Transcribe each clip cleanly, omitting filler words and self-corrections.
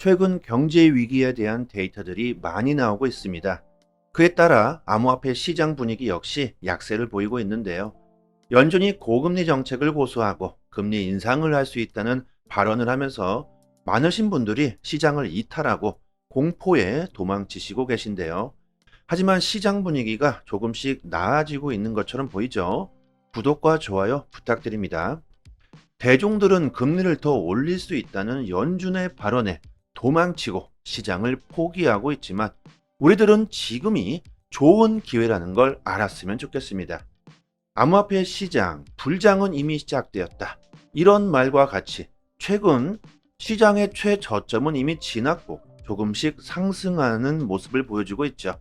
최근 경제 위기에 대한 데이터들이 많이 나오고 있습니다. 그에 따라 암호화폐 시장 분위기 역시 약세를 보이고 있는데요. 연준이 고금리 정책을 고수하고 금리 인상을 할 수 있다는 발언을 하면서 많으신 분들이 시장을 이탈하고 공포에 도망치시고 계신데요. 하지만 시장 분위기가 조금씩 나아지고 있는 것처럼 보이죠? 구독과 좋아요 부탁드립니다. 대중들은 금리를 더 올릴 수 있다는 연준의 발언에 도망치고 시장을 포기하고 있지만 우리들은 지금이 좋은 기회라는 걸 알았으면 좋겠습니다. 암호화폐 시장 불장은 이미 시작되었다. 이런 말과 같이 최근 시장의 최저점은 이미 지났고 조금씩 상승하는 모습을 보여주고 있죠.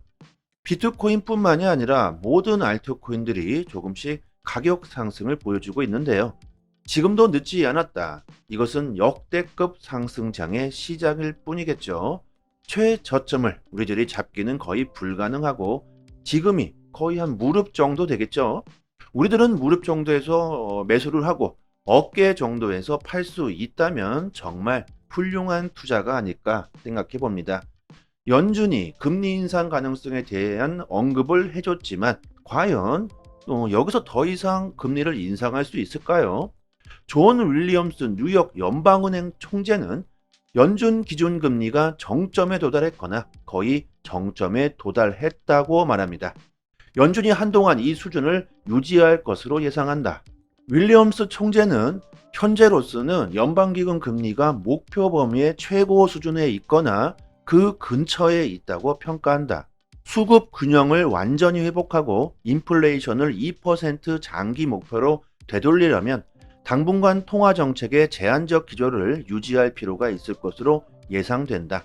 비트코인뿐만이 아니라 모든 알트코인들이 조금씩 가격 상승을 보여주고 있는데요. 지금도 늦지 않았다. 이것은 역대급 상승장의 시작일 뿐이겠죠. 최저점을 우리들이 잡기는 거의 불가능하고 지금이 거의 한 무릎 정도 되겠죠. 우리들은 무릎 정도에서 매수를 하고 어깨 정도에서 팔 수 있다면 정말 훌륭한 투자가 아닐까 생각해 봅니다. 연준이 금리 인상 가능성에 대한 언급을 해줬지만 과연 여기서 더 이상 금리를 인상할 수 있을까요? 존 윌리엄스 뉴욕 연방은행 총재는 연준 기준금리가 정점에 도달했거나 거의 정점에 도달했다고 말합니다. 연준이 한동안 이 수준을 유지할 것으로 예상한다. 윌리엄스 총재는 현재로서는 연방기금 금리가 목표 범위의 최고 수준에 있거나 그 근처에 있다고 평가한다. 수급 균형을 완전히 회복하고 인플레이션을 2% 장기 목표로 되돌리려면 당분간 통화 정책의 제한적 기조를 유지할 필요가 있을 것으로 예상된다.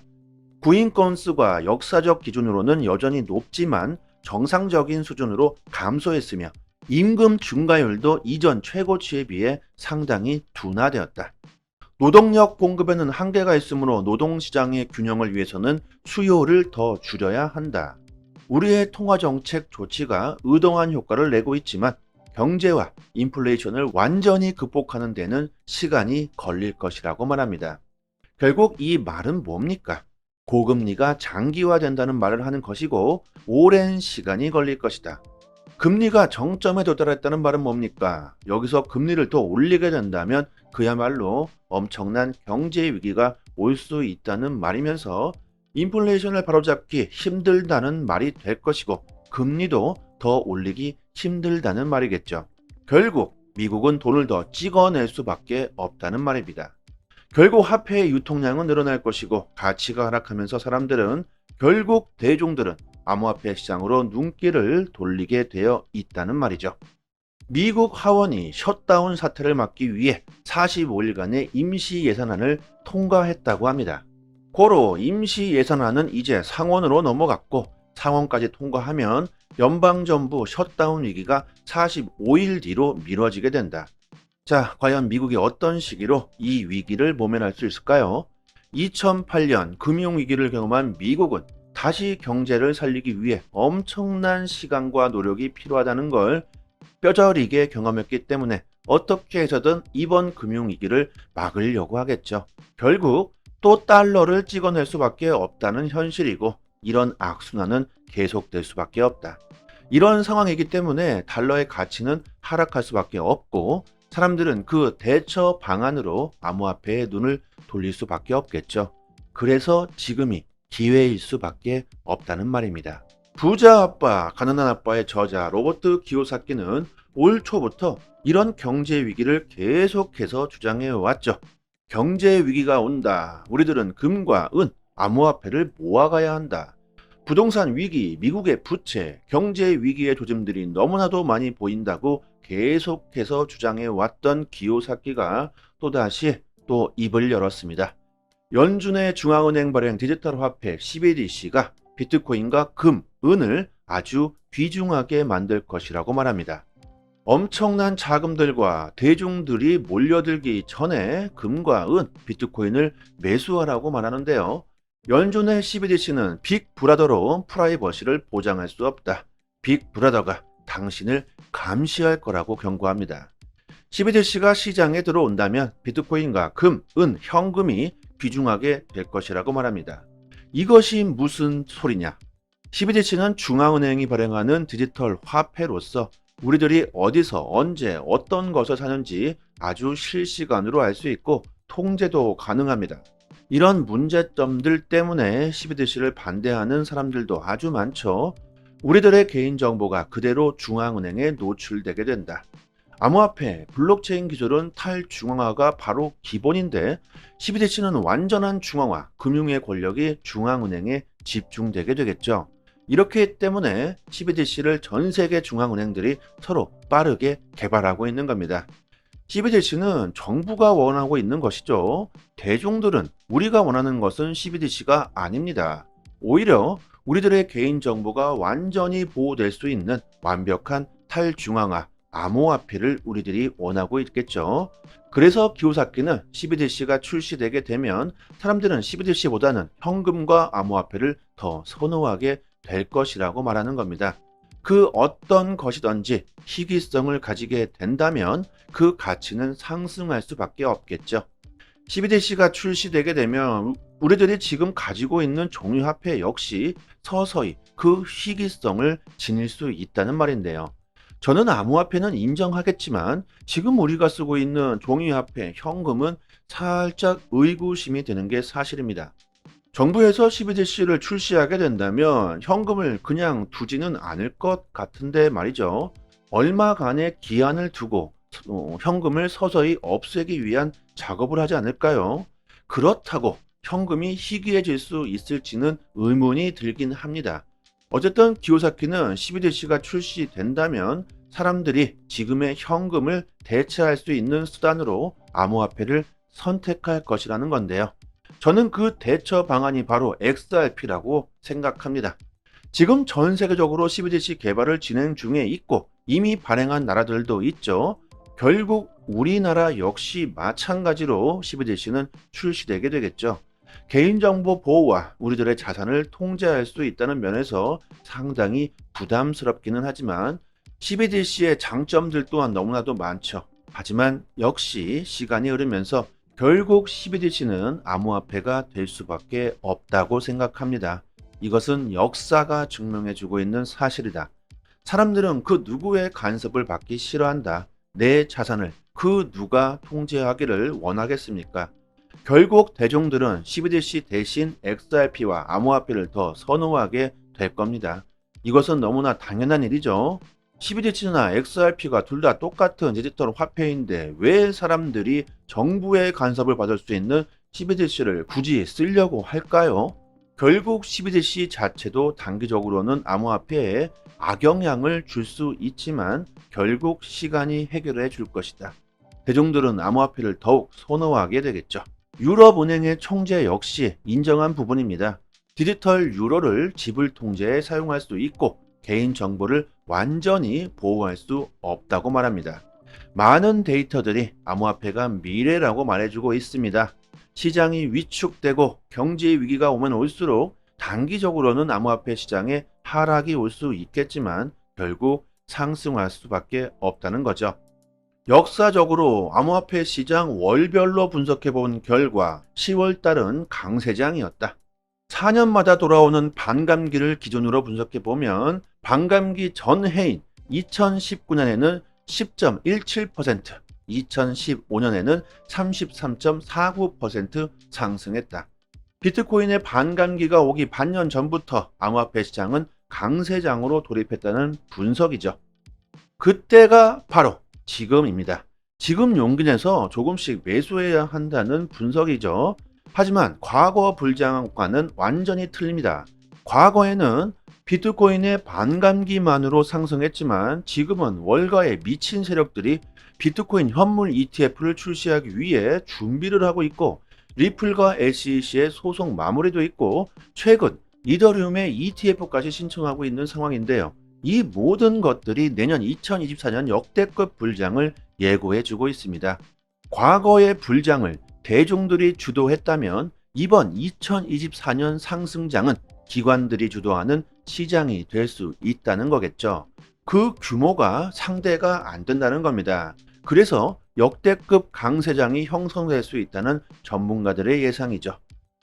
구인 건수가 역사적 기준으로는 여전히 높지만 정상적인 수준으로 감소했으며 임금 증가율도 이전 최고치에 비해 상당히 둔화되었다. 노동력 공급에는 한계가 있으므로 노동시장의 균형을 위해서는 수요를 더 줄여야 한다. 우리의 통화정책 조치가 의도한 효과를 내고 있지만 경제와 인플레이션을 완전히 극복하는 데는 시간이 걸릴 것이라고 말합니다. 결국 이 말은 뭡니까? 고금리가 장기화된다는 말을 하는 것이고 오랜 시간이 걸릴 것이다. 금리가 정점에 도달했다는 말은 뭡니까? 여기서 금리를 더 올리게 된다면 그야말로 엄청난 경제 위기가 올 수 있다는 말이면서 인플레이션을 바로잡기 힘들다는 말이 될 것이고 금리도 더 올리기 힘들다는 말이겠죠. 결국 미국은 돈을 더 찍어낼 수밖에 없다는 말입니다. 결국 화폐의 유통량은 늘어날 것이고 가치가 하락하면서 사람들은 결국 대중들은 암호화폐 시장으로 눈길을 돌리게 되어 있다는 말이죠. 미국 하원이 셧다운 사태를 막기 위해 45일간의 임시 예산안을 통과했다고 합니다. 고로 임시 예산안은 이제 상원으로 넘어갔고 상원까지 통과하면 연방정부 셧다운 위기가 45일 뒤로 미뤄지게 된다. 자, 과연 미국이 어떤 시기로 이 위기를 모면할 수 있을까요? 2008년 금융위기를 경험한 미국은 다시 경제를 살리기 위해 엄청난 시간과 노력이 필요하다는 걸 뼈저리게 경험했기 때문에 어떻게 해서든 이번 금융위기를 막으려고 하겠죠. 결국 또 달러를 찍어낼 수밖에 없다는 현실이고 이런 악순환은 계속될 수밖에 없다. 이런 상황이기 때문에 달러의 가치는 하락할 수밖에 없고 사람들은 그 대처 방안으로 암호화폐에 눈을 돌릴 수밖에 없겠죠. 그래서 지금이 기회일 수밖에 없다는 말입니다. 부자 아빠, 가난한 아빠의 저자 로버트 기요사키는 올 초부터 이런 경제 위기를 계속해서 주장해 왔죠. 경제 위기가 온다. 우리들은 금과 은, 암호화폐를 모아가야 한다. 부동산 위기, 미국의 부채, 경제 위기의 조짐들이 너무나도 많이 보인다고 계속해서 주장해 왔던 기요사키가 또다시 또 입을 열었습니다. 연준의 중앙은행 발행 디지털 화폐 CBDC가 비트코인과 금, 은을 아주 귀중하게 만들 것이라고 말합니다. 엄청난 자금들과 대중들이 몰려들기 전에 금과 은, 비트코인을 매수하라고 말하는데요. 연준의 CBDC는 빅브라더로 프라이버시를 보장할 수 없다. 빅브라더가 당신을 감시할 거라고 경고합니다. CBDC가 시장에 들어온다면 비트코인과 금, 은, 현금이 귀중하게 될 것이라고 말합니다. 이것이 무슨 소리냐? CBDC는 중앙은행이 발행하는 디지털 화폐로서 우리들이 어디서 언제 어떤 것을 사는지 아주 실시간으로 알 수 있고 통제도 가능합니다. 이런 문제점들 때문에 CBDC를 반대하는 사람들도 아주 많죠. 우리들의 개인정보가 그대로 중앙은행에 노출되게 된다. 암호화폐, 블록체인 기술은 탈중앙화가 바로 기본인데 CBDC는 완전한 중앙화, 금융의 권력이 중앙은행에 집중되게 되겠죠. 이렇기 때문에 CBDC를 전 세계 중앙은행들이 서로 빠르게 개발하고 있는 겁니다. CBDC는 정부가 원하고 있는 것이죠. 대중들은 우리가 원하는 것은 CBDC가 아닙니다. 오히려 우리들의 개인정보가 완전히 보호될 수 있는 완벽한 탈중앙화, 암호화폐를 우리들이 원하고 있겠죠. 그래서 기요사키는 CBDC가 출시되게 되면 사람들은 CBDC보다는 현금과 암호화폐를 더 선호하게 될 것이라고 말하는 겁니다. 그 어떤 것이든지 희귀성을 가지게 된다면 그 가치는 상승할 수밖에 없겠죠. CBDC가 출시되게 되면 우리들이 지금 가지고 있는 종이화폐 역시 서서히 그 희귀성을 지닐 수 있다는 말인데요. 저는 암호화폐는 인정하겠지만 지금 우리가 쓰고 있는 종이화폐, 현금은 살짝 의구심이 드는 게 사실입니다. 정부에서 CBDC를 출시하게 된다면 현금을 그냥 두지는 않을 것 같은데 말이죠. 얼마간의 기한을 두고 현금을 서서히 없애기 위한 작업을 하지 않을까요? 그렇다고 현금이 희귀해질 수 있을지는 의문이 들긴 합니다. 어쨌든 기요사키는 CBDC가 출시된다면 사람들이 지금의 현금을 대체할 수 있는 수단으로 암호화폐를 선택할 것이라는 건데요. 저는 그 대처 방안이 바로 XRP라고 생각합니다. 지금 전 세계적으로 CBDC 개발을 진행 중에 있고 이미 발행한 나라들도 있죠. 결국 우리나라 역시 마찬가지로 CBDC는 출시되게 되겠죠. 개인정보 보호와 우리들의 자산을 통제할 수 있다는 면에서 상당히 부담스럽기는 하지만 CBDC의 장점들 또한 너무나도 많죠. 하지만 역시 시간이 흐르면서 결국 CBDC는 암호화폐가 될 수밖에 없다고 생각합니다. 이것은 역사가 증명해주고 있는 사실이다. 사람들은 그 누구의 간섭을 받기 싫어한다. 내 자산을 그 누가 통제하기를 원하겠습니까? 결국 대중들은 CBDC 대신 XRP와 암호화폐를 더 선호하게 될 겁니다. 이것은 너무나 당연한 일이죠. CBDC나 XRP가 둘 다 똑같은 디지털 화폐인데 왜 사람들이 정부의 간섭을 받을 수 있는 CBDC를 굳이 쓰려고 할까요? 결국 CBDC 자체도 단기적으로는 암호화폐에 악영향을 줄 수 있지만 결국 시간이 해결해 줄 것이다. 대중들은 암호화폐를 더욱 선호하게 되겠죠. 유럽은행의 총재 역시 인정한 부분입니다. 디지털 유로를 지불 통제에 사용할 수 있고 개인정보를 완전히 보호할 수 없다고 말합니다. 많은 데이터들이 암호화폐가 미래라고 말해주고 있습니다. 시장이 위축되고 경제 위기가 오면 올수록 단기적으로는 암호화폐 시장에 하락이 올 수 있겠지만 결국 상승할 수밖에 없다는 거죠. 역사적으로 암호화폐 시장 월별로 분석해 본 결과 10월 달은 강세장이었다. 4년마다 돌아오는 반감기를 기준으로 분석해 보면 반감기 전해인 2019년에는 10.17%, 2015년에는 33.49% 상승했다. 비트코인의 반감기가 오기 반년 전부터 암호화폐 시장은 강세장으로 돌입했다는 분석이죠. 그때가 바로 지금입니다. 지금 용기 내서 조금씩 매수해야 한다는 분석이죠. 하지만 과거 불장과는 완전히 틀립니다. 과거에는 비트코인의 반감기만으로 상승했지만 지금은 월가의 미친 세력들이 비트코인 현물 ETF를 출시하기 위해 준비를 하고 있고 리플과 SEC의 소송 마무리도 있고 최근 이더리움의 ETF까지 신청하고 있는 상황인데요. 이 모든 것들이 내년 2024년 역대급 불장을 예고해주고 있습니다. 과거의 불장을 대중들이 주도했다면 이번 2024년 상승장은 기관들이 주도하는 시장이 될 수 있다는 거겠죠. 그 규모가 상대가 안 된다는 겁니다. 그래서 역대급 강세장이 형성될 수 있다는 전문가들의 예상이죠.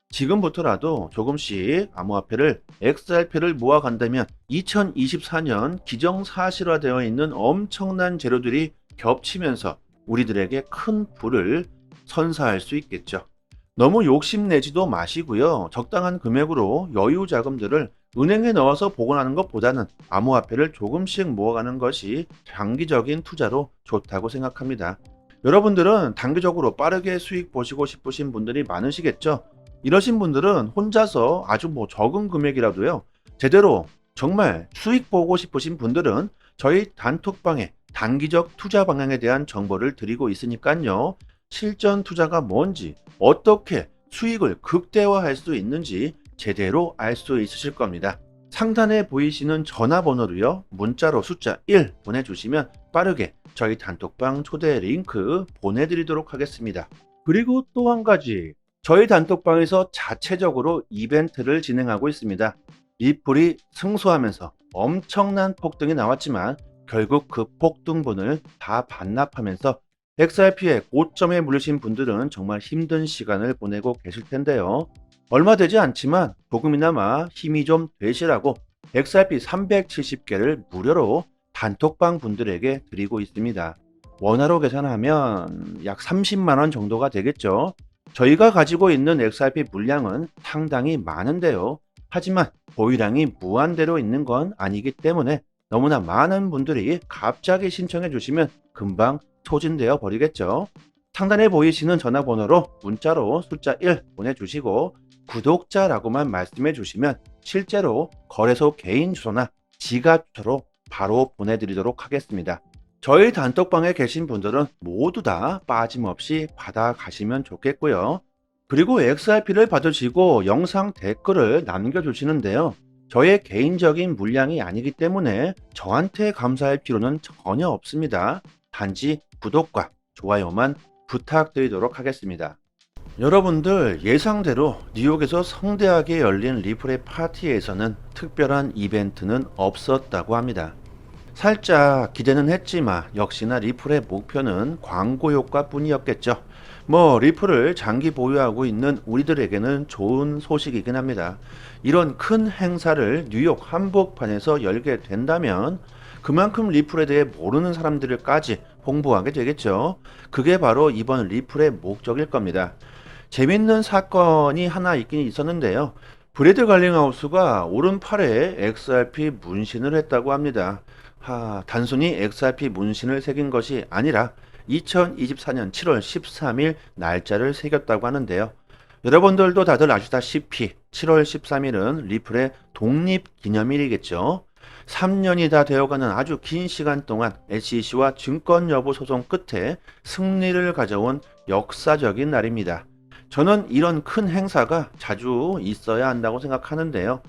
지금부터라도 조금씩 암호화폐를 XRP를 모아간다면 2024년 기정사실화되어 있는 엄청난 재료들이 겹치면서 우리들에게 큰 부를 선사할 수 있겠죠. 너무 욕심내지도 마시고요. 적당한 금액으로 여유 자금들을 은행에 넣어서 보관하는 것보다는 암호화폐를 조금씩 모아가는 것이 장기적인 투자로 좋다고 생각합니다. 여러분들은 단기적으로 빠르게 수익 보시고 싶으신 분들이 많으시겠죠? 이러신 분들은 혼자서 아주 적은 금액이라도요, 제대로 정말 수익 보고 싶으신 분들은 저희 단톡방에 단기적 투자 방향에 대한 정보를 드리고 있으니까요. 실전 투자가 뭔지, 어떻게 수익을 극대화할 수 있는지 제대로 알 수 있으실 겁니다. 상단에 보이시는 전화번호로요, 문자로 숫자 1 보내주시면 빠르게 저희 단톡방 초대 링크 보내드리도록 하겠습니다. 그리고 또 한 가지, 저희 단톡방에서 자체적으로 이벤트를 진행하고 있습니다. 리플이 승소하면서 엄청난 폭등이 나왔지만 결국 그 폭등분을 다 반납하면서 XRP의 고점에 물리신 분들은 정말 힘든 시간을 보내고 계실 텐데요. 얼마 되지 않지만 조금이나마 힘이 좀 되시라고 XRP 370개를 무료로 단톡방 분들에게 드리고 있습니다. 원화로 계산하면 약 30만 원 정도가 되겠죠. 저희가 가지고 있는 XRP 물량은 상당히 많은데요. 하지만 보유량이 무한대로 있는 건 아니기 때문에 너무나 많은 분들이 갑자기 신청해 주시면 금방 소진되어 버리겠죠. 상단에 보이시는 전화번호로 문자로 숫자 1 보내주시고 구독자라고만 말씀해 주시면 실제로 거래소 개인 주소나 지갑 주소로 바로 보내드리도록 하겠습니다. 저희 단톡방에 계신 분들은 모두 다 빠짐없이 받아가시면 좋겠고요. 그리고 XRP를 받으시고 영상 댓글을 남겨주시는데요. 저의 개인적인 물량이 아니기 때문에 저한테 감사할 필요는 전혀 없습니다. 단지 구독과 좋아요만 부탁드리도록 하겠습니다. 여러분들, 예상대로 뉴욕에서 성대하게 열린 리플의 파티에서는 특별한 이벤트는 없었다고 합니다. 살짝 기대는 했지만 역시나 리플의 목표는 광고 효과 뿐이었겠죠. 리플을 장기 보유하고 있는 우리들에게는 좋은 소식이긴 합니다. 이런 큰 행사를 뉴욕 한복판에서 열게 된다면 그만큼 리플에 대해 모르는 사람들까지 홍보하게 되겠죠. 그게 바로 이번 리플의 목적일 겁니다. 재밌는 사건이 하나 있긴 있었는데요. 브래드 갈링하우스가 오른팔에 XRP 문신을 했다고 합니다. 단순히 XRP 문신을 새긴 것이 아니라 2024년 7월 13일 날짜를 새겼다고 하는데요. 여러분들도 다들 아시다시피 7월 13일은 리플의 독립기념일이겠죠. 3년이 다 되어가는 아주 긴 시간 동안 SEC와 증권 여부 소송 끝에 승리를 가져온 역사적인 날입니다. 저는 이런 큰 행사가 자주 있어야 한다고 생각하는데요.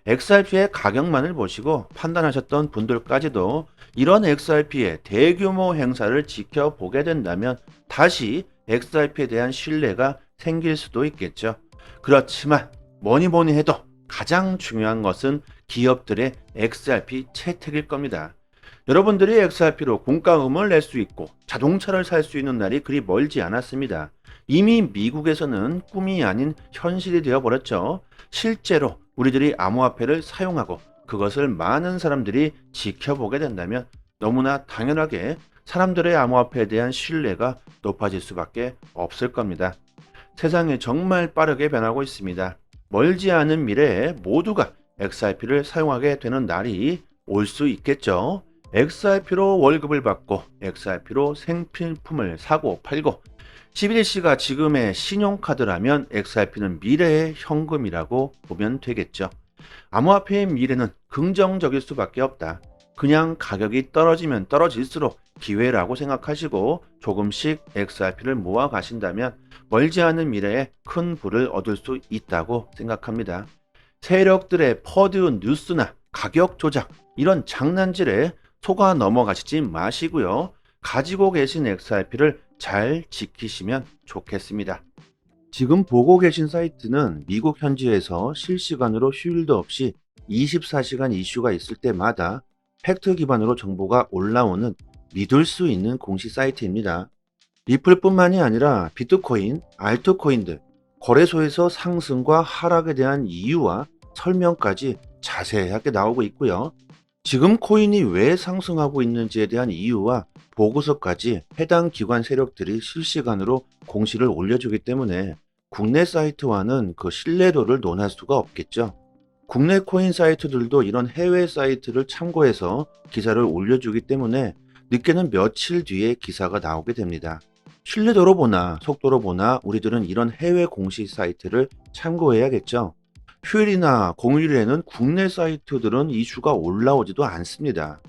XRP의 가격만을 보시고 판단하셨던 분들까지도 이런 XRP의 대규모 행사를 지켜보게 된다면 다시 XRP에 대한 신뢰가 생길 수도 있겠죠. 그렇지만 뭐니 해도 가장 중요한 것은 기업들의 XRP 채택일 겁니다. 여러분들이 XRP로 공과금을 낼 수 있고 자동차를 살 수 있는 날이 그리 멀지 않았습니다. 이미 미국에서는 꿈이 아닌 현실이 되어버렸죠. 실제로 우리들이 암호화폐를 사용하고 그것을 많은 사람들이 지켜보게 된다면 너무나 당연하게 사람들의 암호화폐에 대한 신뢰가 높아질 수밖에 없을 겁니다. 세상이 정말 빠르게 변하고 있습니다. 멀지 않은 미래에 모두가 XRP를 사용하게 되는 날이 올 수 있겠죠. XRP로 월급을 받고 XRP로 생필품을 사고 팔고 11C가 지금의 신용카드라면 XRP는 미래의 현금이라고 보면 되겠죠. 암호화폐의 미래는 긍정적일 수밖에 없다. 그냥 가격이 떨어지면 떨어질수록 기회라고 생각하시고 조금씩 XRP를 모아 가신다면 멀지 않은 미래에 큰 부를 얻을 수 있다고 생각합니다. 세력들의 퍼드 뉴스나 가격 조작, 이런 장난질에 속아 넘어가시지 마시고요. 가지고 계신 XRP를 잘 지키시면 좋겠습니다. 지금 보고 계신 사이트는 미국 현지에서 실시간으로 휴일도 없이 24시간 이슈가 있을 때마다 팩트 기반으로 정보가 올라오는 믿을 수 있는 공식 사이트입니다. 리플뿐만이 아니라 비트코인, 알트코인들, 거래소에서 상승과 하락에 대한 이유와 설명까지 자세하게 나오고 있고요. 지금 코인이 왜 상승하고 있는지에 대한 이유와 보고서까지 해당 기관 세력들이 실시간으로 공시를 올려주기 때문에 국내 사이트와는 그 신뢰도를 논할 수가 없겠죠. 국내 코인 사이트들도 이런 해외 사이트를 참고해서 기사를 올려주기 때문에 늦게는 며칠 뒤에 기사가 나오게 됩니다. 신뢰도로 보나 속도로 보나 우리들은 이런 해외 공식 사이트를 참고해야겠죠. 휴일이나 공휴일에는 국내 사이트들은 이슈가 올라오지도 않습니다.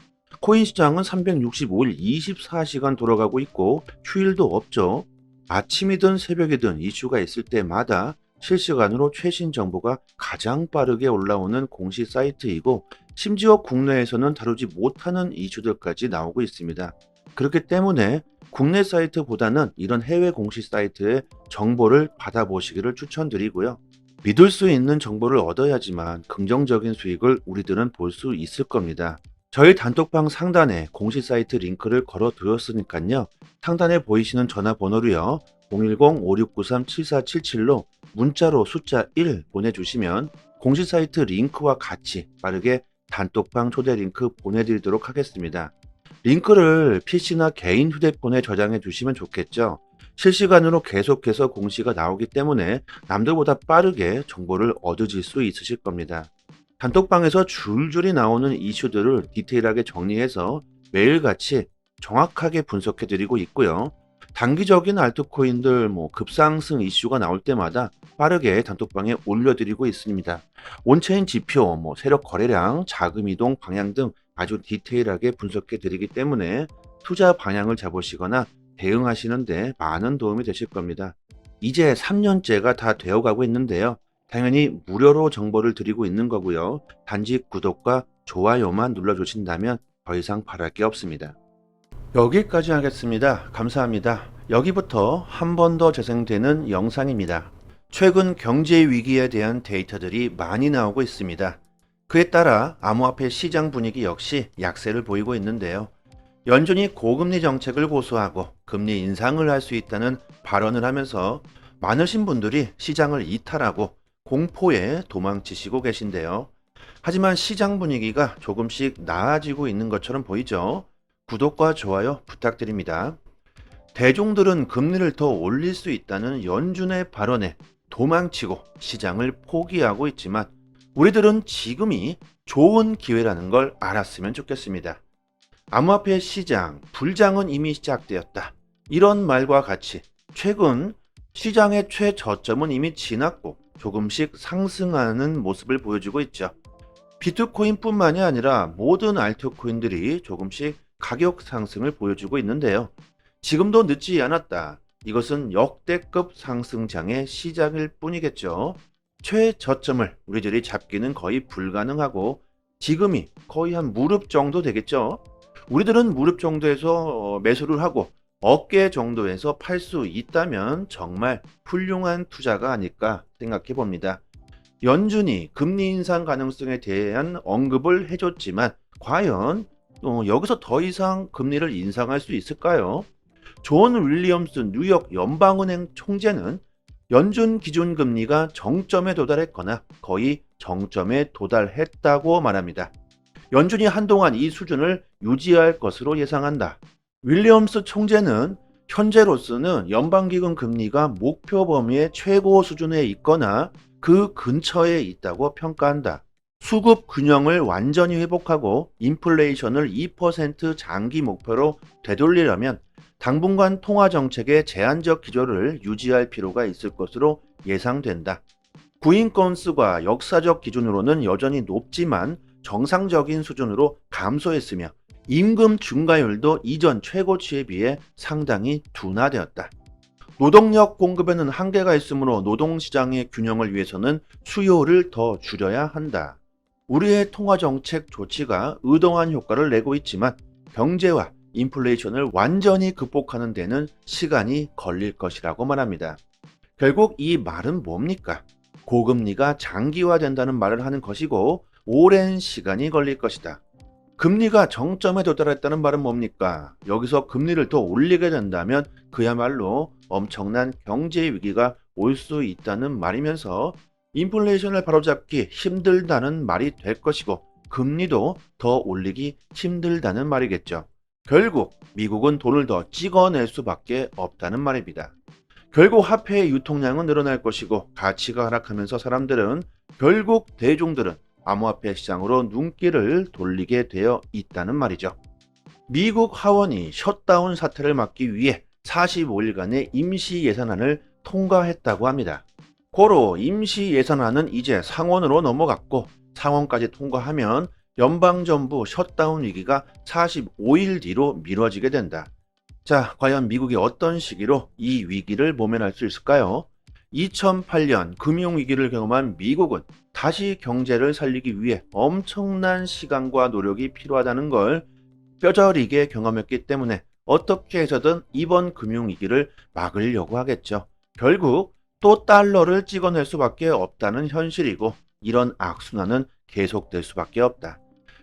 코인 시장은 365일 24시간 돌아가고 있고 휴일도 없죠. 아침이든 새벽이든 이슈가 있을 때마다 실시간으로 최신 정보가 가장 빠르게 올라오는 공식 사이트이고 심지어 국내에서는 다루지 못하는 이슈들까지 나오고 있습니다. 그렇기 때문에 국내 사이트보다는 이런 해외 공식 사이트의 정보를 받아보시기를 추천드리고요. 믿을 수 있는 정보를 얻어야지만 긍정적인 수익을 우리들은 볼 수 있을 겁니다. 저희 단톡방 상단에 공식 사이트 링크를 걸어 두었으니까요. 상단에 보이시는 전화번호로요. 010-5693-7477로 문자로 숫자 1 보내주시면 공식 사이트 링크와 같이 빠르게 단톡방 초대 링크 보내드리도록 하겠습니다. 링크를 PC나 개인 휴대폰에 저장해 두시면 좋겠죠. 실시간으로 계속해서 공시가 나오기 때문에 남들보다 빠르게 정보를 얻으실 수 있으실 겁니다. 단톡방에서 줄줄이 나오는 이슈들을 디테일하게 정리해서 매일같이 정확하게 분석해 드리고 있고요. 단기적인 알트코인들 급상승 이슈가 나올 때마다 빠르게 단톡방에 올려드리고 있습니다. 온체인 지표, 세력 거래량, 자금 이동 방향 등 아주 디테일하게 분석해 드리기 때문에 투자 방향을 잡으시거나 대응하시는데 많은 도움이 되실 겁니다. 이제 3년째가 다 되어가고 있는데요. 당연히 무료로 정보를 드리고 있는 거고요. 단지 구독과 좋아요만 눌러주신다면 더 이상 바랄 게 없습니다. 여기까지 하겠습니다. 감사합니다. 여기부터 한 번 더 재생되는 영상입니다. 최근 경제 위기에 대한 데이터들이 많이 나오고 있습니다. 그에 따라 암호화폐 시장 분위기 역시 약세를 보이고 있는데요. 연준이 고금리 정책을 고수하고 금리 인상을 할 수 있다는 발언을 하면서 많으신 분들이 시장을 이탈하고 공포에 도망치시고 계신데요. 하지만 시장 분위기가 조금씩 나아지고 있는 것처럼 보이죠? 구독과 좋아요 부탁드립니다. 대중들은 금리를 더 올릴 수 있다는 연준의 발언에 도망치고 시장을 포기하고 있지만 우리들은 지금이 좋은 기회라는 걸 알았으면 좋겠습니다. 암호화폐 시장 불장은 이미 시작되었다. 이런 말과 같이 최근 시장의 최저점은 이미 지났고 조금씩 상승하는 모습을 보여주고 있죠. 비트코인뿐만이 아니라 모든 알트코인들이 조금씩 가격 상승을 보여주고 있는데요. 지금도 늦지 않았다. 이것은 역대급 상승장의 시작일 뿐이겠죠. 최저점을 우리들이 잡기는 거의 불가능하고 지금이 거의 한 무릎 정도 되겠죠. 우리들은 무릎 정도에서 매수를 하고 어깨 정도에서 팔 수 있다면 정말 훌륭한 투자가 아닐까 생각해 봅니다. 연준이 금리 인상 가능성에 대한 언급을 해줬지만 과연 여기서 더 이상 금리를 인상할 수 있을까요? 존 윌리엄스 뉴욕 연방은행 총재는 연준 기준금리가 정점에 도달했거나 거의 정점에 도달했다고 말합니다. 연준이 한동안 이 수준을 유지할 것으로 예상한다. 윌리엄스 총재는 현재로서는 연방기금 금리가 목표 범위의 최고 수준에 있거나 그 근처에 있다고 평가한다. 수급 균형을 완전히 회복하고 인플레이션을 2% 장기 목표로 되돌리려면 당분간 통화정책의 제한적 기조를 유지할 필요가 있을 것으로 예상된다. 구인 건수가 역사적 기준으로는 여전히 높지만 정상적인 수준으로 감소했으며 임금 증가율도 이전 최고치에 비해 상당히 둔화되었다. 노동력 공급에는 한계가 있으므로 노동시장의 균형을 위해서는 수요를 더 줄여야 한다. 우리의 통화정책 조치가 의도한 효과를 내고 있지만 경제와 인플레이션을 완전히 극복하는 데는 시간이 걸릴 것이라고 말합니다. 결국 이 말은 뭡니까? 고금리가 장기화된다는 말을 하는 것이고 오랜 시간이 걸릴 것이다. 금리가 정점에 도달했다는 말은 뭡니까? 여기서 금리를 더 올리게 된다면 그야말로 엄청난 경제 위기가 올 수 있다는 말이면서 인플레이션을 바로잡기 힘들다는 말이 될 것이고 금리도 더 올리기 힘들다는 말이겠죠. 결국 미국은 돈을 더 찍어낼 수밖에 없다는 말입니다. 결국 화폐의 유통량은 늘어날 것이고 가치가 하락하면서 사람들은 결국 대중들은 암호화폐 시장으로 눈길을 돌리게 되어 있다는 말이죠. 미국 하원이 셧다운 사태를 막기 위해 45일간의 임시 예산안을 통과했다고 합니다. 고로 임시 예산안은 이제 상원으로 넘어갔고 상원까지 통과하면 연방정부 셧다운 위기가 45일 뒤로 미뤄지게 된다. 자, 과연 미국이 어떤 시기로 이 위기를 모면할 수 있을까요? 2008년 금융위기를 경험한 미국은 다시 경제를 살리기 위해 엄청난 시간과 노력이 필요하다는 걸 뼈저리게 경험했기 때문에 어떻게 해서든 이번 금융위기를 막으려고 하겠죠. 결국 또 달러를 찍어낼 수밖에 없다는 현실이고 이런 악순환은 계속될 수밖에 없다.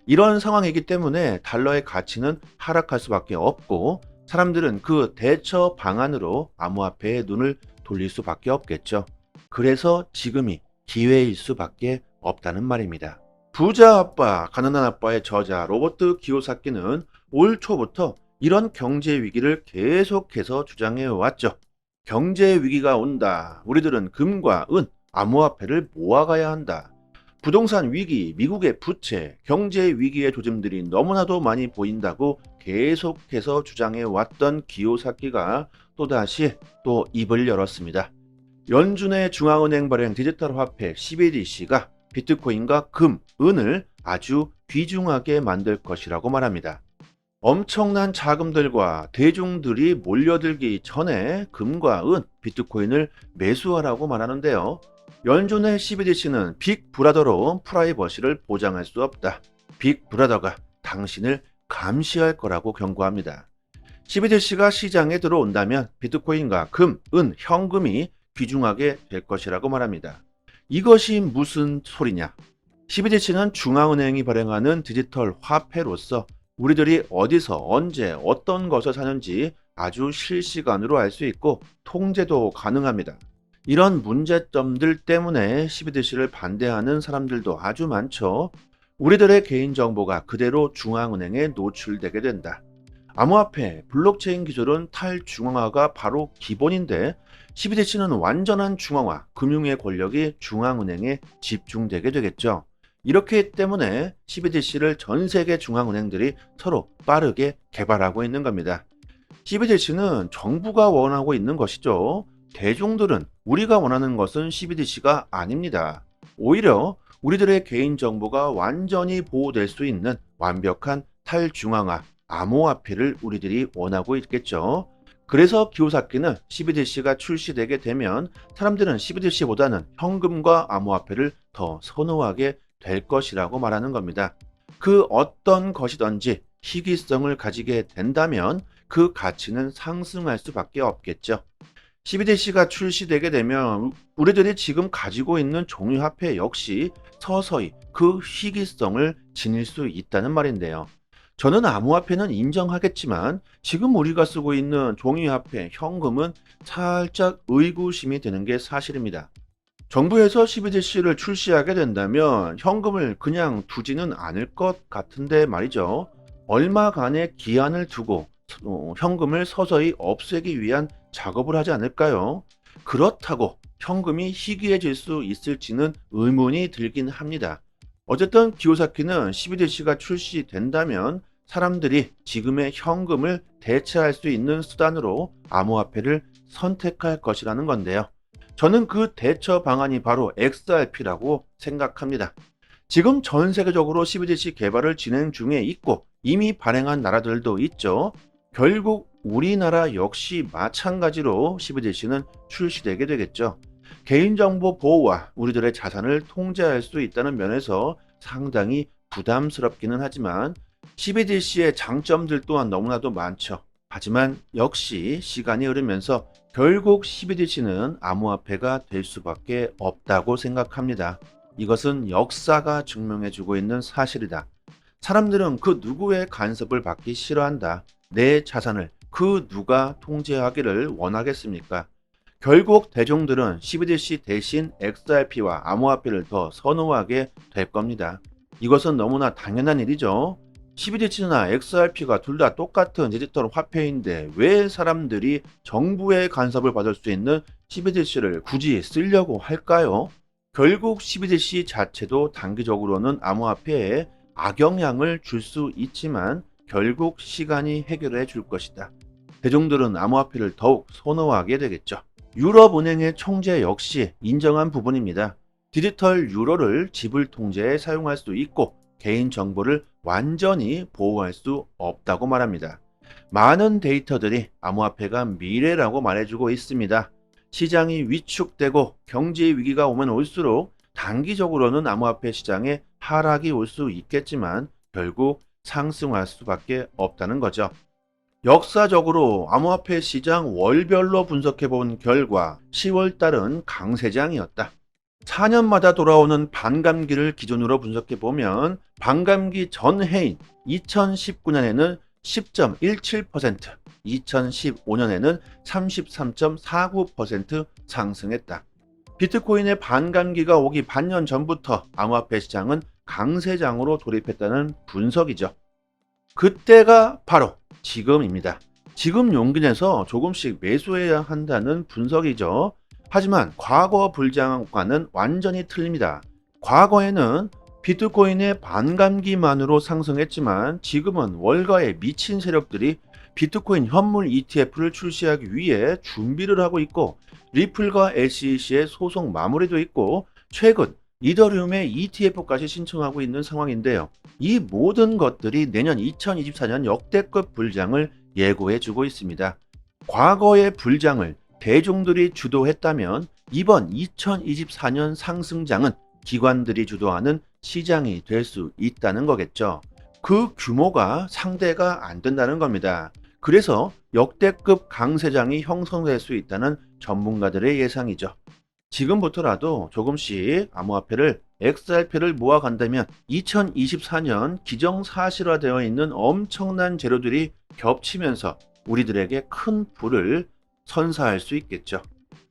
이런 상황이기 때문에 달러의 가치는 하락할 수밖에 없고 사람들은 그 대처 방안으로 암호화폐에 눈을 돌릴 수밖에 없겠죠. 그래서 지금이 기회일 수밖에 없다는 말입니다. 부자 아빠, 가난한 아빠의 저자 로버트 기요사키는 올 초부터 이런 경제 위기를 계속해서 주장해 왔죠. 경제 위기가 온다. 우리들은 금과 은, 암호화폐를 모아가야 한다. 부동산 위기, 미국의 부채, 경제 위기의 조짐들이 너무나도 많이 보인다고 계속해서 주장해 왔던 기요사키가 또다시 또 입을 열었습니다. 연준의 중앙은행 발행 디지털 화폐 CBDC가 비트코인과 금, 은을 아주 귀중하게 만들 것이라고 말합니다. 엄청난 자금들과 대중들이 몰려들기 전에 금과 은, 비트코인을 매수하라고 말하는데요. 연준의 CBDC는 빅브라더로 프라이버시를 보장할 수 없다. 빅브라더가 당신을 감시할 거라고 경고합니다. CBDC가 시장에 들어온다면 비트코인과 금, 은, 현금이 귀중하게 될 것이라고 말합니다. 이것이 무슨 소리냐? CBDC는 중앙은행이 발행하는 디지털 화폐로서 우리들이 어디서 언제 어떤 것을 사는지 아주 실시간으로 알 수 있고 통제도 가능합니다. 이런 문제점들 때문에 CBDC를 반대하는 사람들도 아주 많죠. 우리들의 개인정보가 그대로 중앙은행에 노출되게 된다. 암호화폐, 블록체인 기술은 탈중앙화가 바로 기본인데 CBDC는 완전한 중앙화, 금융의 권력이 중앙은행에 집중되게 되겠죠. 이렇기 때문에 CBDC를 전 세계 중앙은행들이 서로 빠르게 개발하고 있는 겁니다. CBDC는 정부가 원하고 있는 것이죠. 대중들은 우리가 원하는 것은 CBDC가 아닙니다. 오히려 우리들의 개인정보가 완전히 보호될 수 있는 완벽한 탈중앙화, 암호화폐를 우리들이 원하고 있겠죠. 그래서 기요사키는 CBDC가 출시되게 되면 사람들은 CBDC보다는 현금과 암호화폐를 더 선호하게 될 것이라고 말하는 겁니다. 그 어떤 것이든지 희귀성을 가지게 된다면 그 가치는 상승할 수밖에 없겠죠. CBDC가 출시되게 되면 우리들이 지금 가지고 있는 종이화폐 역시 서서히 그 희귀성을 지닐 수 있다는 말인데요. 저는 암호화폐는 인정하겠지만 지금 우리가 쓰고 있는 종이화폐, 현금은 살짝 의구심이 드는 게 사실입니다. 정부에서 CBDC를 출시하게 된다면 현금을 그냥 두지는 않을 것 같은데 말이죠. 얼마간의 기한을 두고 현금을 서서히 없애기 위한 작업을 하지 않을까요? 그렇다고 현금이 희귀해질 수 있을지는 의문이 들긴 합니다. 어쨌든 기요사키는 CBDC가 출시된다면 사람들이 지금의 현금을 대체할 수 있는 수단으로 암호화폐를 선택할 것이라는 건데요. 저는 그 대처 방안이 바로 XRP라고 생각합니다. 지금 전 세계적으로 CBDC 개발을 진행 중에 있고 이미 발행한 나라들도 있죠. 결국 우리나라 역시 마찬가지로 CBDC는 출시되게 되겠죠. 개인정보 보호와 우리들의 자산을 통제할 수 있다는 면에서 상당히 부담스럽기는 하지만 CBDC의 장점들 또한 너무나도 많죠. 하지만 역시 시간이 흐르면서 결국 CBDC는 암호화폐가 될 수밖에 없다고 생각합니다. 이것은 역사가 증명해주고 있는 사실이다. 사람들은 그 누구의 간섭을 받기 싫어한다. 내 자산을 그 누가 통제하기를 원하겠습니까? 결국 대중들은 CBDC 대신 XRP와 암호화폐를 더 선호하게 될 겁니다. 이것은 너무나 당연한 일이죠. CBDC나 XRP가 둘 다 똑같은 디지털 화폐인데 왜 사람들이 정부의 간섭을 받을 수 있는 CBDC를 굳이 쓰려고 할까요? 결국 CBDC 자체도 단기적으로는 암호화폐에 악영향을 줄 수 있지만 결국 시간이 해결해 줄 것이다. 대중들은 암호화폐를 더욱 선호하게 되겠죠. 유럽은행의 총재 역시 인정한 부분입니다. 디지털 유로를 지불 통제에 사용할 수 있고 개인정보를 완전히 보호할 수 없다고 말합니다. 많은 데이터들이 암호화폐가 미래라고 말해주고 있습니다. 시장이 위축되고 경제 위기가 오면 올수록 단기적으로는 암호화폐 시장에 하락이 올 수 있겠지만 결국 상승할 수밖에 없다는 거죠. 역사적으로 암호화폐 시장 월별로 분석해 본 결과 10월 달은 강세장이었다. 4년마다 돌아오는 반감기를 기준으로 분석해 보면 반감기 전해인 2019년에는 10.17%, 2015년에는 33.49% 상승했다. 비트코인의 반감기가 오기 반년 전부터 암호화폐 시장은 강세장으로 돌입했다는 분석이죠. 그때가 바로 지금입니다. 지금 용기 내서 조금씩 매수해야 한다는 분석이죠. 하지만 과거 불장과는 완전히 틀립니다. 과거에는 비트코인의 반감기만으로 상승했지만 지금은 월가의 미친 세력들이 비트코인 현물 ETF를 출시하기 위해 준비를 하고 있고 리플과 SEC의 소송 마무리도 있고 최근 이더리움의 ETF까지 신청하고 있는 상황인데요. 이 모든 것들이 내년 2024년 역대급 불장을 예고해주고 있습니다. 과거의 불장을 대중들이 주도했다면 이번 2024년 상승장은 기관들이 주도하는 시장이 될 수 있다는 거겠죠. 그 규모가 상대가 안 된다는 겁니다. 그래서 역대급 강세장이 형성될 수 있다는 전문가들의 예상이죠. 지금부터라도 조금씩 암호화폐를 XRP를 모아간다면 2024년 기정사실화되어 있는 엄청난 재료들이 겹치면서 우리들에게 큰 부를 선사할 수 있겠죠.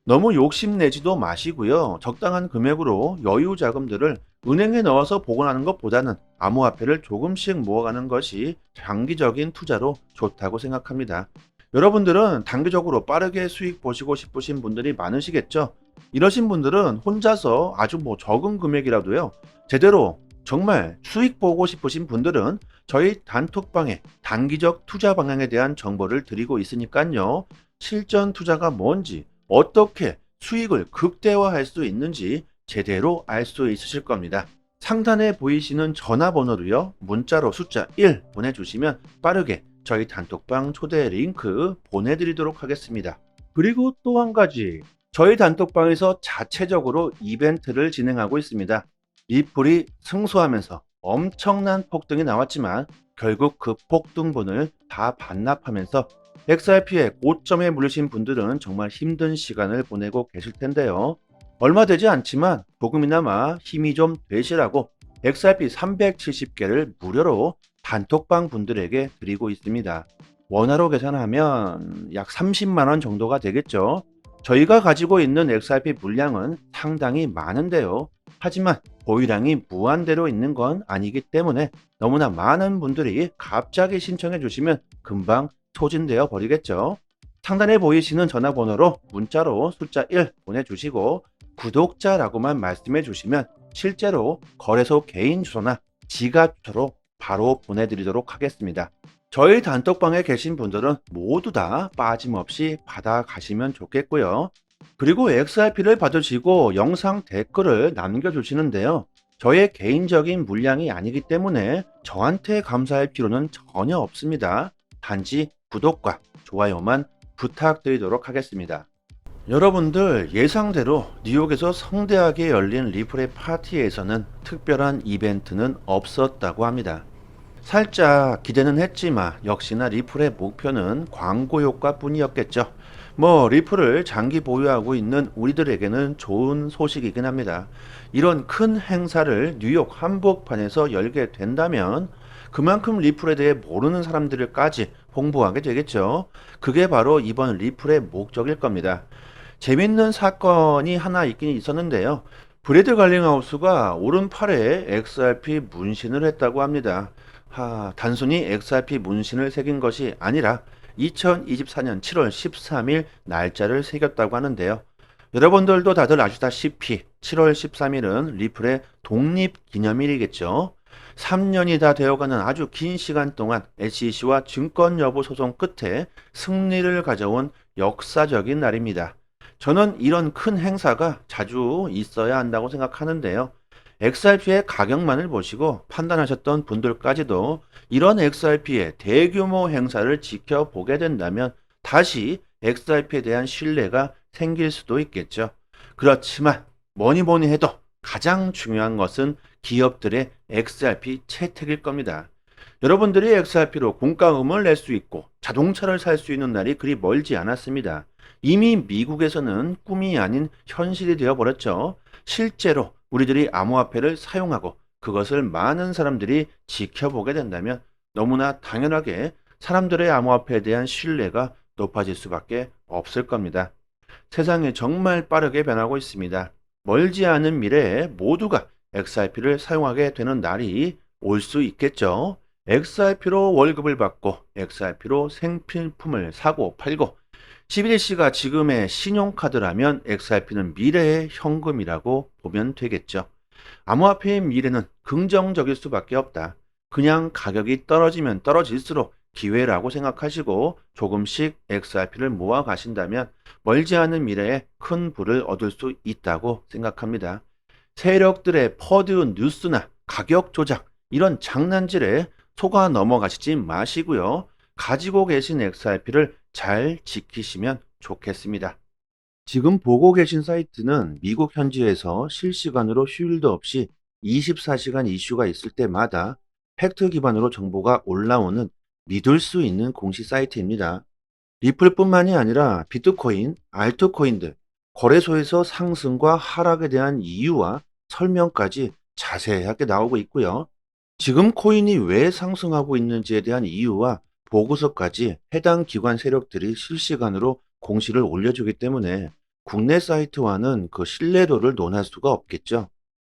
너무 욕심내지도 마시고요. 적당한 금액으로 여유 자금들을 은행에 넣어서 보관하는 것보다는 암호화폐를 조금씩 모아가는 것이 장기적인 투자로 좋다고 생각합니다. 여러분들은 단기적으로 빠르게 수익 보시고 싶으신 분들이 많으시겠죠. 이러신 분들은 혼자서 아주 적은 금액이라도요. 제대로 정말 수익 보고 싶으신 분들은 저희 단톡방에 단기적 투자 방향에 대한 정보를 드리고 있으니까요. 실전 투자가 뭔지, 어떻게 수익을 극대화할 수 있는지 제대로 알 수 있으실 겁니다. 상단에 보이시는 전화번호로요. 문자로 숫자 1 보내주시면 빠르게 저희 단톡방 초대 링크 보내드리도록 하겠습니다. 그리고 또 한 가지, 저희 단톡방에서 자체적으로 이벤트를 진행하고 있습니다. 리플이 승소하면서 엄청난 폭등이 나왔지만 결국 그 폭등분을 다 반납하면서 XRP의 고점에 물리신 분들은 정말 힘든 시간을 보내고 계실 텐데요. 얼마 되지 않지만 조금이나마 힘이 좀 되시라고 XRP 370개를 무료로 단톡방 분들에게 드리고 있습니다. 원화로 계산하면 약 30만원 정도가 되겠죠. 저희가 가지고 있는 XRP 물량은 상당히 많은데요. 하지만 보유량이 무한대로 있는 건 아니기 때문에 너무나 많은 분들이 갑자기 신청해 주시면 금방 소진되어 버리겠죠. 상단에 보이시는 전화번호로 문자로 숫자 1 보내주시고 구독자라고만 말씀해 주시면 실제로 거래소 개인 주소나 지갑 주소로 바로 보내드리도록 하겠습니다. 저희 단톡방에 계신 분들은 모두 다 빠짐없이 받아가시면 좋겠고요. 그리고 XRP를 받으시고 영상 댓글을 남겨주시는데요. 저의 개인적인 물량이 아니기 때문에 저한테 감사할 필요는 전혀 없습니다. 단지 구독과 좋아요만 부탁드리도록 하겠습니다. 여러분들 예상대로 뉴욕에서 성대하게 열린 리플의 파티에서는 특별한 이벤트는 없었다고 합니다. 살짝 기대는 했지만 역시나 리플의 목표는 광고 효과뿐이었겠죠. 리플을 장기 보유하고 있는 우리들에게는 좋은 소식이긴 합니다. 이런 큰 행사를 뉴욕 한복판에서 열게 된다면 그만큼 리플에 대해 모르는 사람들까지 홍보하게 되겠죠. 그게 바로 이번 리플의 목적일 겁니다. 재밌는 사건이 하나 있긴 있었는데요. 브래드 갈링하우스가 오른팔에 XRP 문신을 했다고 합니다. 단순히 XRP 문신을 새긴 것이 아니라 2024년 7월 13일 날짜를 새겼다고 하는데요. 여러분들도 다들 아시다시피 7월 13일은 리플의 독립기념일이겠죠. 3년이 다 되어가는 아주 긴 시간 동안 SEC와 증권 여부 소송 끝에 승리를 가져온 역사적인 날입니다. 저는 이런 큰 행사가 자주 있어야 한다고 생각하는데요. XRP의 가격만을 보시고 판단하셨던 분들까지도 이런 XRP의 대규모 행사를 지켜보게 된다면 다시 XRP에 대한 신뢰가 생길 수도 있겠죠. 그렇지만 뭐니 뭐니 해도 가장 중요한 것은 기업들의 XRP 채택일 겁니다. 여러분들이 XRP로 공과금을 낼 수 있고 자동차를 살 수 있는 날이 그리 멀지 않았습니다. 이미 미국에서는 꿈이 아닌 현실이 되어버렸죠. 실제로 우리들이 암호화폐를 사용하고 그것을 많은 사람들이 지켜보게 된다면 너무나 당연하게 사람들의 암호화폐에 대한 신뢰가 높아질 수밖에 없을 겁니다. 세상이 정말 빠르게 변하고 있습니다. 멀지 않은 미래에 모두가 XRP를 사용하게 되는 날이 올 수 있겠죠. XRP로 월급을 받고 XRP로 생필품을 사고 팔고 11C가 지금의 신용카드라면 XRP는 미래의 현금이라고 보면 되겠죠. 암호화폐의 미래는 긍정적일 수밖에 없다. 그냥 가격이 떨어지면 떨어질수록 기회라고 생각하시고 조금씩 XRP를 모아 가신다면 멀지 않은 미래에 큰 부를 얻을 수 있다고 생각합니다. 세력들의 퍼드 뉴스나 가격 조작 이런 장난질에 속아 넘어가시지 마시고요. 가지고 계신 XRP를 잘 지키시면 좋겠습니다. 지금 보고 계신 사이트는 미국 현지에서 실시간으로 휴일도 없이 24시간 이슈가 있을 때마다 팩트 기반으로 정보가 올라오는 믿을 수 있는 공식 사이트입니다. 리플뿐만이 아니라 비트코인, 알트코인들, 거래소에서 상승과 하락에 대한 이유와 설명까지 자세하게 나오고 있고요. 지금 코인이 왜 상승하고 있는지에 대한 이유와 보고서까지 해당 기관 세력들이 실시간으로 공시를 올려주기 때문에 국내 사이트와는 그 신뢰도를 논할 수가 없겠죠.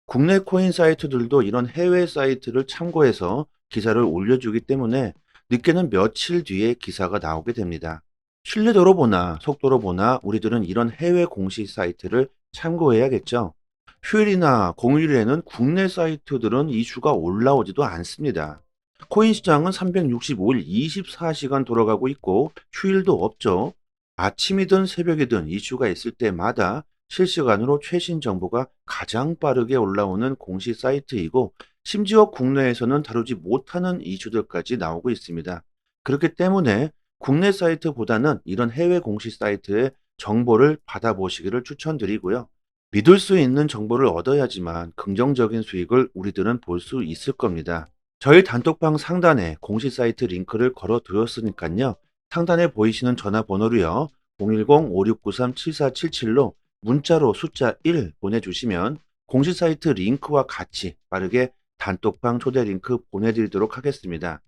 국내 코인 사이트들도 이런 해외 사이트를 참고해서 기사를 올려주기 때문에 늦게는 며칠 뒤에 기사가 나오게 됩니다. 신뢰도로 보나 속도로 보나 우리들은 이런 해외 공식 사이트를 참고해야겠죠. 휴일이나 공휴일에는 국내 사이트들은 이슈가 올라오지도 않습니다. 코인 시장은 365일 24시간 돌아가고 있고 휴일도 없죠. 아침이든 새벽이든 이슈가 있을 때마다 실시간으로 최신 정보가 가장 빠르게 올라오는 공식 사이트이고 심지어 국내에서는 다루지 못하는 이슈들까지 나오고 있습니다. 그렇기 때문에 국내 사이트보다는 이런 해외 공식 사이트의 정보를 받아보시기를 추천드리고요. 믿을 수 있는 정보를 얻어야지만 긍정적인 수익을 우리들은 볼 수 있을 겁니다. 저희 단톡방 상단에 공식 사이트 링크를 걸어 두었으니까요. 상단에 보이시는 전화번호로요. 010-5693-7477로 문자로 숫자 1 보내주시면 공식 사이트 링크와 같이 빠르게 단톡방 초대 링크 보내드리도록 하겠습니다.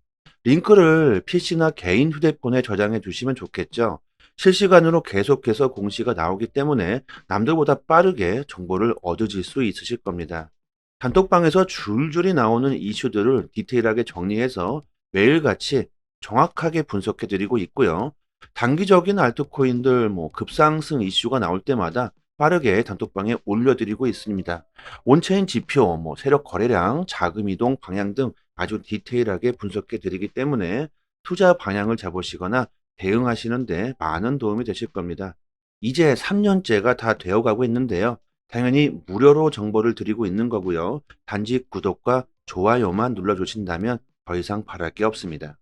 링크를 PC나 개인 휴대폰에 저장해 주시면 좋겠죠. 실시간으로 계속해서 공시가 나오기 때문에 남들보다 빠르게 정보를 얻으실 수 있으실 겁니다. 단톡방에서 줄줄이 나오는 이슈들을 디테일하게 정리해서 매일같이 정확하게 분석해 드리고 있고요. 단기적인 알트코인들 급상승 이슈가 나올 때마다 빠르게 단톡방에 올려드리고 있습니다. 온체인 지표, 세력 거래량, 자금 이동 방향 등 아주 디테일하게 분석해 드리기 때문에 투자 방향을 잡으시거나 대응하시는데 많은 도움이 되실 겁니다. 이제 3년째가 다 되어가고 있는데요. 당연히 무료로 정보를 드리고 있는 거고요. 단지 구독과 좋아요만 눌러주신다면 더 이상 바랄 게 없습니다.